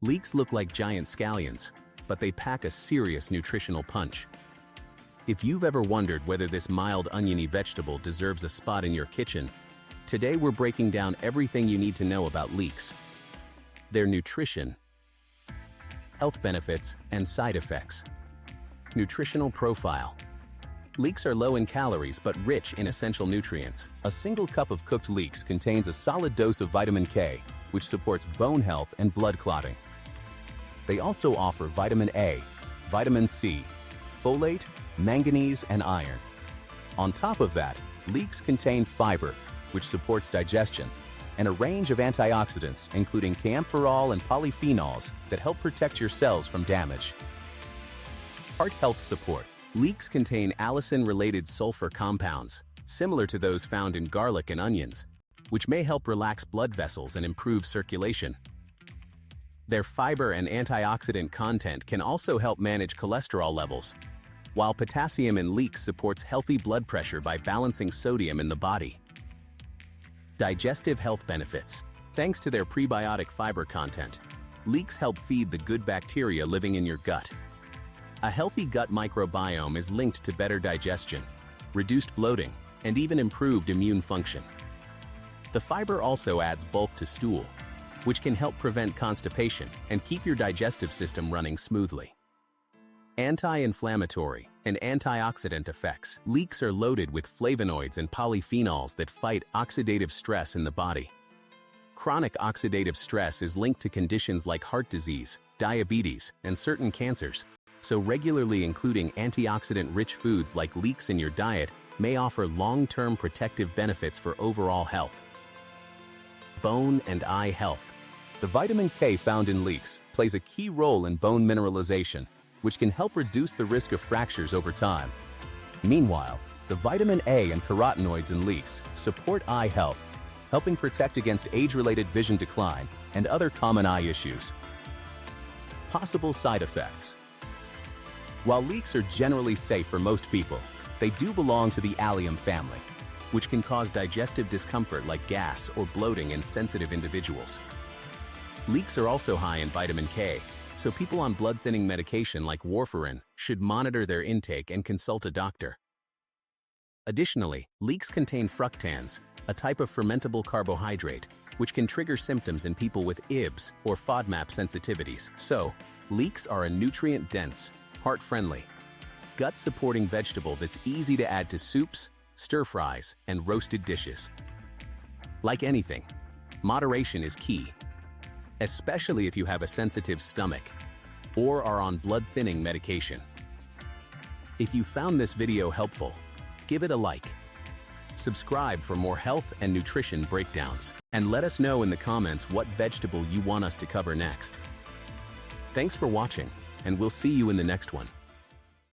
Leeks look like giant scallions, but they pack a serious nutritional punch. If you've ever wondered whether this mild oniony vegetable deserves a spot in your kitchen, today we're breaking down everything you need to know about leeks. Their nutrition, health benefits, and side effects. Nutritional profile. Leeks are low in calories but rich in essential nutrients. A single cup of cooked leeks contains a solid dose of vitamin K, which supports bone health and blood clotting. They also offer vitamin A, vitamin C, folate, manganese, and iron. On top of that, leeks contain fiber, which supports digestion, and a range of antioxidants, including camphorol and polyphenols, that help protect your cells from damage. Heart health support. Leeks contain allicin-related sulfur compounds, similar to those found in garlic and onions, which may help relax blood vessels and improve circulation. Their fiber and antioxidant content can also help manage cholesterol levels, while potassium in leeks supports healthy blood pressure by balancing sodium in the body. Digestive health benefits. Thanks to their prebiotic fiber content, leeks help feed the good bacteria living in your gut. A healthy gut microbiome is linked to better digestion, reduced bloating, and even improved immune function. The fiber also adds bulk to stool, which can help prevent constipation and keep your digestive system running smoothly. Anti-inflammatory and antioxidant effects. Leeks are loaded with flavonoids and polyphenols that fight oxidative stress in the body. Chronic oxidative stress is linked to conditions like heart disease, diabetes, and certain cancers, so regularly including antioxidant-rich foods like leeks in your diet may offer long-term protective benefits for overall health. Bone and eye health. The vitamin K found in leeks plays a key role in bone mineralization, which can help reduce the risk of fractures over time. Meanwhile, the vitamin A and carotenoids in leeks support eye health, helping protect against age-related vision decline and other common eye issues. Possible side effects. While leeks are generally safe for most people, they do belong to the allium family, which can cause digestive discomfort like gas or bloating in sensitive individuals. Leeks are also high in vitamin K, so people on blood-thinning medication like warfarin should monitor their intake and consult a doctor. Additionally, leeks contain fructans, a type of fermentable carbohydrate, which can trigger symptoms in people with IBS or FODMAP sensitivities. So, leeks are a nutrient-dense, heart-friendly, gut-supporting vegetable that's easy to add to soups, stir-fries, and roasted dishes. Like anything, moderation is key, especially if you have a sensitive stomach or are on blood-thinning medication. If you found this video helpful, give it a like. Subscribe for more health and nutrition breakdowns, and let us know in the comments what vegetable you want us to cover next. Thanks for watching, and we'll see you in the next one.